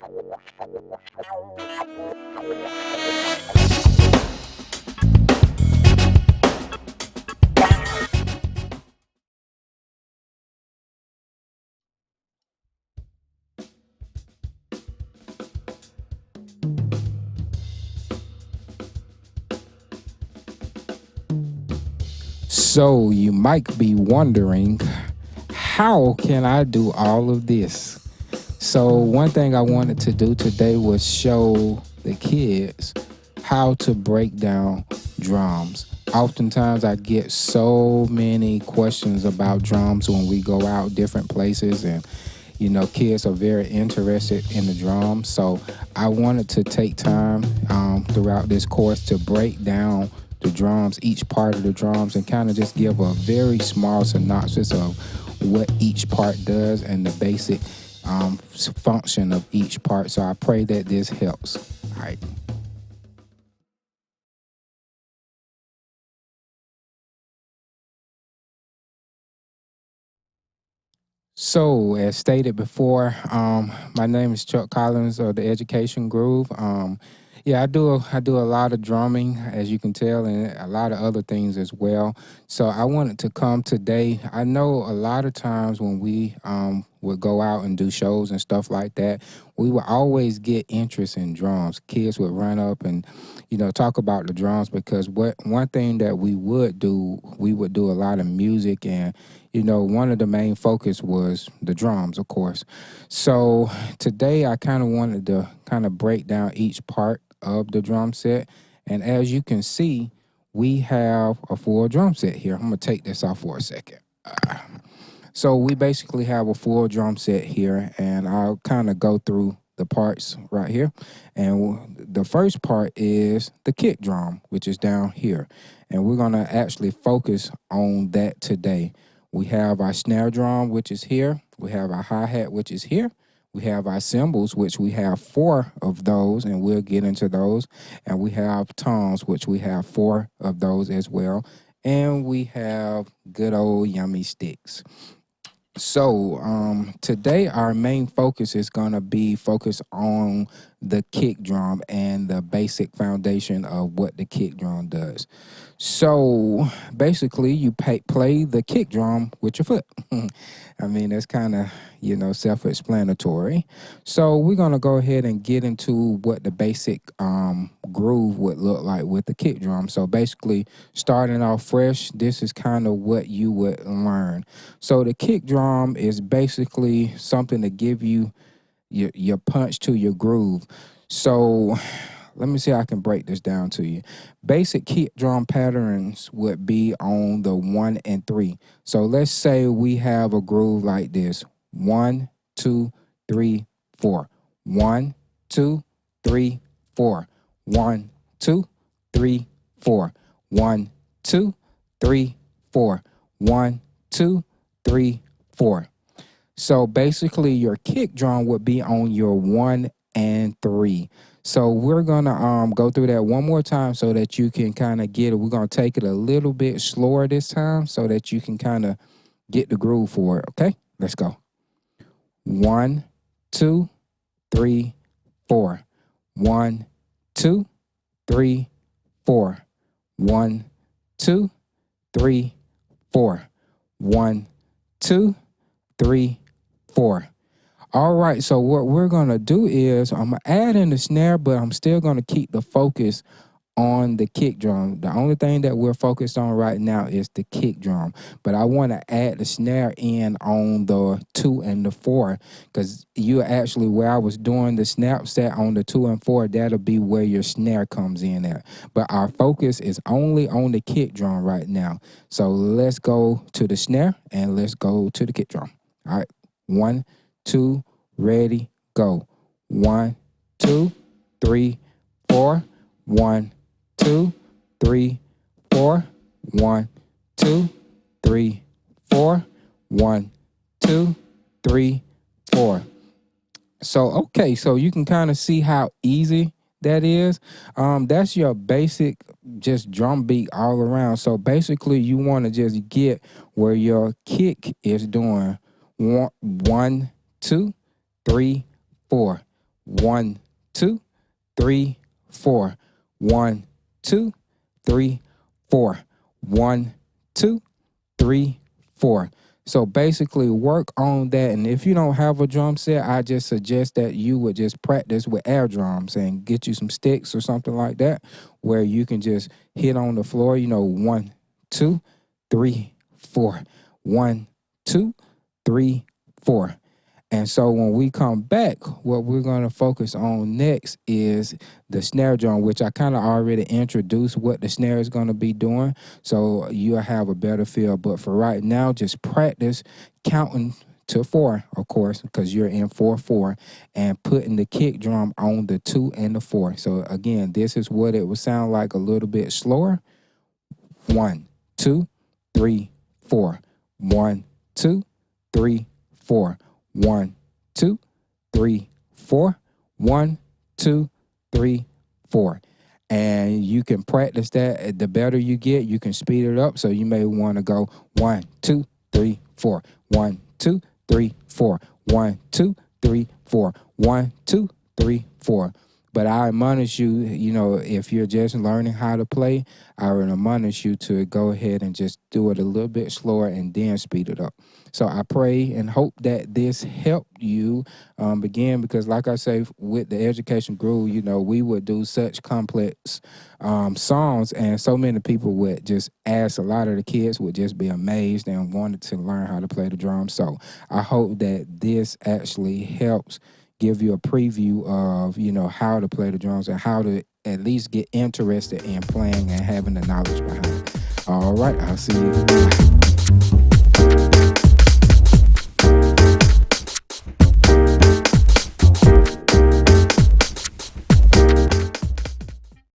So you might be wondering, how can I do all of this? So one thing I wanted to do today was show the kids how to break down drums. Oftentimes I get so many questions about drums when we go out different places, and kids are very interested in the drums. So I wanted to take time throughout this course to break down the drums, each part of the drums, and kind of just give a very small synopsis of what each part does and the basic function of each part. So I pray that this helps. All right. So, as stated before, my name is Chuck Collins of the Education Groove. Yeah, I do a lot of drumming, as you can tell, and a lot of other things as well. So I wanted to come today. I know a lot of times when we would go out and do shows and stuff like that, we would always get interest in drums. Kids would run up and talk about the drums, because one thing that we would do a lot of music, and one of the main focus was the drums, of course. So today I kind of wanted to kind of break down each part of the drum set. And as you can see, we have a full drum set here. I'm going to take this off for a second. So we basically have a full drum set here, and I'll kind of go through the parts right here. And the first part is the kick drum, which is down here. And we're going to actually focus on that today. We have our snare drum, which is here. We have our hi-hat, which is here. We have our cymbals, which we have 4 of those, and we'll get into those. And we have toms, which we have 4 of those as well. And we have good old yummy sticks. So today our main focus is going to be focused on the kick drum and the basic foundation of what the kick drum does. So basically you play the kick drum with your foot. I mean, that's kind of, self-explanatory. So we're going to go ahead and get into what the basic groove would look like with the kick drum. So basically, starting off fresh, this is kind of what you would learn. So the kick drum is basically something to give you your punch to your groove. So let me see how I can break this down to you. Basic kick drum patterns would be on the 1 and 3. So let's say we have a groove like this. 1, 2, 3, 4. 1, 2, 3, 4. 1, 2, 3, 4. 1, 2, 3, 4. 1, 2, 3, 4. So basically your kick drum would be on your 1 and 3. So we're gonna go through that one more time so that you can kind of get it. We're gonna take it a little bit slower this time so that you can kind of get the groove for it. Okay, let's go. 1, 2, 3, 4. 1, 2, 3, 4. 1, 2, 3, 4. 1, 2, 3, 4. All right, so what we're going to do is I'm going to add in the snare, but I'm still going to keep the focus on the kick drum. The only thing that we're focused on right now is the kick drum, but I want to add the snare in on the 2 and the 4, because you actually, where I was doing the snap set on the 2 and 4, that'll be where your snare comes in at. But our focus is only on the kick drum right now. So let's go to the snare and let's go to the kick drum. All right, 1, 2, ready, go. 1, 2, 3, 4. 1, 2, 3, 4. 1, 2, 3, 4. 1, 2, 3, 4. So okay, so you can kind of see how easy that is. That's your basic just drum beat all around. So basically you want to just get where your kick is doing 1, 2, 3, 4. 1, 2, 3, 4. 1, 2, 3, 4. 1, 2, 3, 4. So basically work on that. And if you don't have a drum set, I just suggest that you would just practice with air drums and get you some sticks or something like that where you can just hit on the floor, 1, 2, 3, 4. 1, 2, 3, 4. And so when we come back, what we're going to focus on next is the snare drum, which I kind of already introduced what the snare is going to be doing. So you'll have a better feel. But for right now, just practice counting to 4, of course, because you're in 4/4, and putting the kick drum on the 2 and the 4. So again, this is what it would sound like a little bit slower. 1, 2, 3, 4. 1, 2, 3, 4. 1, 2, 3, 4. 1, 2, 3, 4. And you can practice that. The better you get, you can speed it up. So you may want to go 1, 2, 3, 4. 1, 2, 3, 4. 1, 2, 3, 4. 1, 2, 3, 4. But I admonish you, if you're just learning how to play, I would admonish you to go ahead and just do it a little bit slower and then speed it up. So I pray and hope that this helped you begin, because like I say, with the Education Groove, we would do such complex songs, and so many people would just ask. A lot of the kids would just be amazed and wanted to learn how to play the drums. So I hope that this actually helps give you a preview of, how to play the drums and how to at least get interested in playing and having the knowledge behind it. All right, I'll see you.